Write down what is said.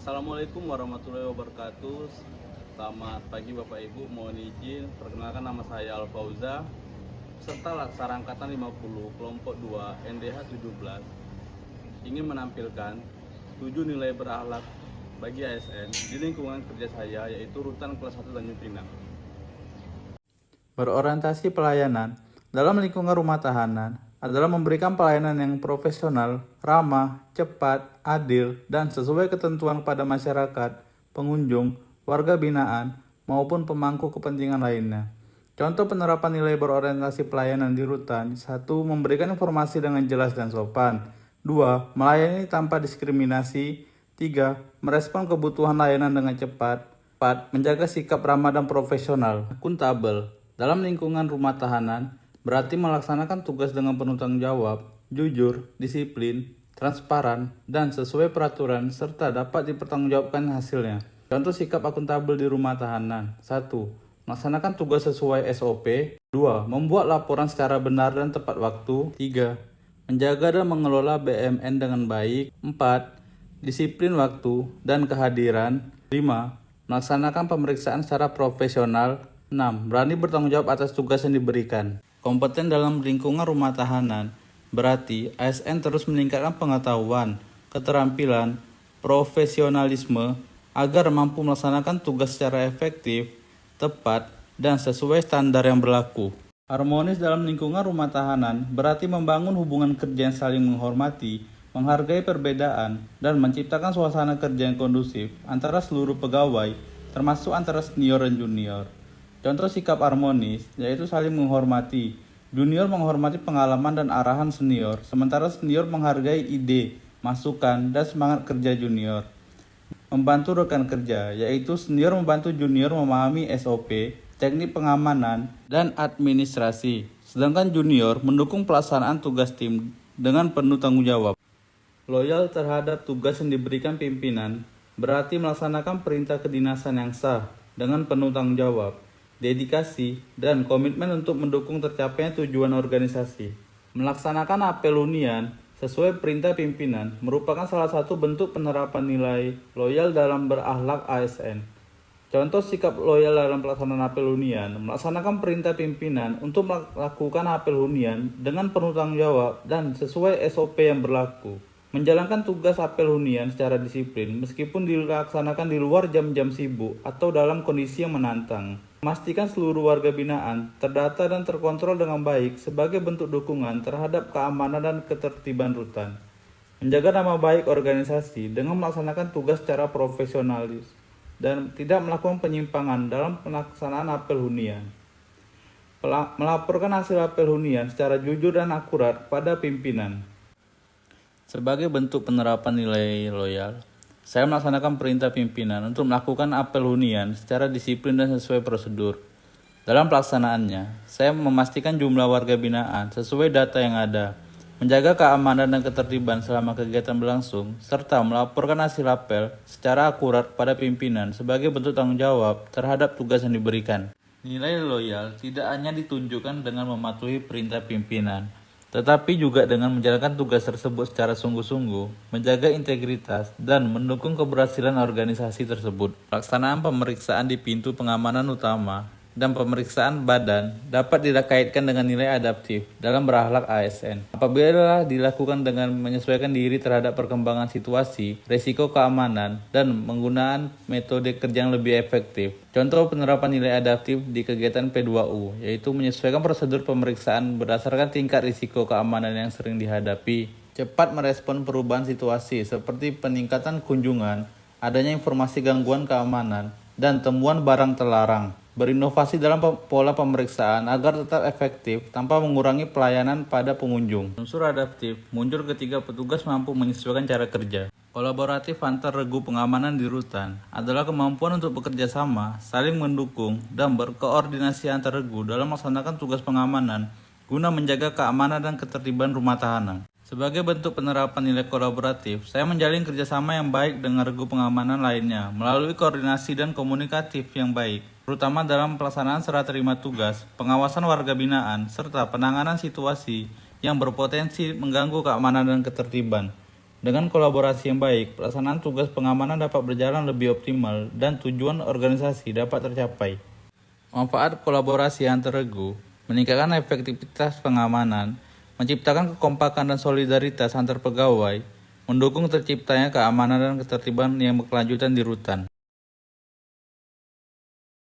Assalamualaikum warahmatullahi wabarakatuh. Selamat pagi Bapak Ibu. Mohon izin perkenalkan, nama saya Alfauza, peserta Laksar Angkatan 50 kelompok 2 NDH 17, ingin menampilkan 7 nilai berakhlak bagi ASN di lingkungan kerja saya, yaitu Rutan Kelas 1 Tanjung Pinang. Berorientasi pelayanan dalam lingkungan rumah tahanan adalah memberikan pelayanan yang profesional, ramah, cepat, adil, dan sesuai ketentuan pada masyarakat, pengunjung, warga binaan, maupun pemangku kepentingan lainnya. Contoh penerapan nilai berorientasi pelayanan di rutan: 1. Memberikan informasi dengan jelas dan sopan. 2. Melayani tanpa diskriminasi. 3. Merespon kebutuhan layanan dengan cepat. 4. Menjaga sikap ramah dan profesional. Akuntabel dalam lingkungan rumah tahanan berarti melaksanakan tugas dengan penuh tanggung jawab, jujur, disiplin, transparan, dan sesuai peraturan, serta dapat dipertanggungjawabkan hasilnya. Contoh sikap akuntabel di rumah tahanan: 1. Melaksanakan tugas sesuai SOP. 2. Membuat laporan secara benar dan tepat waktu. 3. Menjaga dan mengelola BMN dengan baik. 4. Disiplin waktu dan kehadiran. 5. Melaksanakan pemeriksaan secara profesional. 6. Berani bertanggung jawab atas tugas yang diberikan. Kompeten dalam lingkungan rumah tahanan berarti ASN terus meningkatkan pengetahuan, keterampilan, profesionalisme agar mampu melaksanakan tugas secara efektif, tepat, dan sesuai standar yang berlaku. Harmonis dalam lingkungan rumah tahanan berarti membangun hubungan kerja yang saling menghormati, menghargai perbedaan, dan menciptakan suasana kerja yang kondusif antara seluruh pegawai, termasuk antara senior dan junior. Contoh sikap harmonis yaitu saling menghormati. Junior menghormati pengalaman dan arahan senior, sementara senior menghargai ide, masukan, dan semangat kerja junior. Membantu rekan kerja yaitu senior membantu junior memahami SOP, teknik pengamanan, dan administrasi, sedangkan junior mendukung pelaksanaan tugas tim dengan penuh tanggung jawab. Loyal terhadap tugas yang diberikan pimpinan berarti melaksanakan perintah kedinasan yang sah dengan penuh tanggung jawab, dedikasi, dan komitmen untuk mendukung tercapainya tujuan organisasi. Melaksanakan apel hunian sesuai perintah pimpinan merupakan salah satu bentuk penerapan nilai loyal dalam berakhlak ASN. Contoh sikap loyal dalam pelaksanaan apel hunian: melaksanakan perintah pimpinan untuk melakukan apel hunian dengan penuh tanggung jawab dan sesuai SOP yang berlaku. Menjalankan tugas apel hunian secara disiplin meskipun dilaksanakan di luar jam-jam sibuk atau dalam kondisi yang menantang. Memastikan seluruh warga binaan terdata dan terkontrol dengan baik sebagai bentuk dukungan terhadap keamanan dan ketertiban rutan. Menjaga nama baik organisasi dengan melaksanakan tugas secara profesionalis dan tidak melakukan penyimpangan dalam pelaksanaan apel hunian. Melaporkan hasil apel hunian secara jujur dan akurat pada pimpinan. Sebagai bentuk penerapan nilai loyal, saya melaksanakan perintah pimpinan untuk melakukan apel hunian secara disiplin dan sesuai prosedur. Dalam pelaksanaannya, saya memastikan jumlah warga binaan sesuai data yang ada, menjaga keamanan dan ketertiban selama kegiatan berlangsung, serta melaporkan hasil apel secara akurat pada pimpinan sebagai bentuk tanggung jawab terhadap tugas yang diberikan. Nilai loyal tidak hanya ditunjukkan dengan mematuhi perintah pimpinan, tetapi juga dengan menjalankan tugas tersebut secara sungguh-sungguh, menjaga integritas, dan mendukung keberhasilan organisasi tersebut. Pelaksanaan pemeriksaan di pintu pengamanan utama dan pemeriksaan badan dapat dikaitkan dengan nilai adaptif dalam berakhlak ASN. Apabila dilakukan dengan menyesuaikan diri terhadap perkembangan situasi, risiko keamanan, dan menggunakan metode kerja yang lebih efektif. Contoh penerapan nilai adaptif di kegiatan P2U, yaitu menyesuaikan prosedur pemeriksaan berdasarkan tingkat risiko keamanan yang sering dihadapi. Cepat merespon perubahan situasi seperti peningkatan kunjungan, adanya informasi gangguan keamanan, dan temuan barang terlarang. Berinovasi dalam pola pemeriksaan agar tetap efektif tanpa mengurangi pelayanan pada pengunjung. Unsur adaptif muncul ketika petugas mampu menyesuaikan cara kerja. Kolaboratif antar regu pengamanan di rutan adalah kemampuan untuk bekerja sama, saling mendukung, dan berkoordinasi antar regu dalam melaksanakan tugas pengamanan guna menjaga keamanan dan ketertiban rumah tahanan. Sebagai bentuk penerapan nilai kolaboratif, saya menjalin kerjasama yang baik dengan regu pengamanan lainnya melalui koordinasi dan komunikatif yang baik, terutama dalam pelaksanaan serah terima tugas, pengawasan warga binaan, serta penanganan situasi yang berpotensi mengganggu keamanan dan ketertiban. Dengan kolaborasi yang baik, pelaksanaan tugas pengamanan dapat berjalan lebih optimal dan tujuan organisasi dapat tercapai. Manfaat kolaborasi antar regu meningkatkan efektivitas pengamanan, menciptakan kekompakan dan solidaritas antar pegawai, mendukung terciptanya keamanan dan ketertiban yang berkelanjutan di rutan.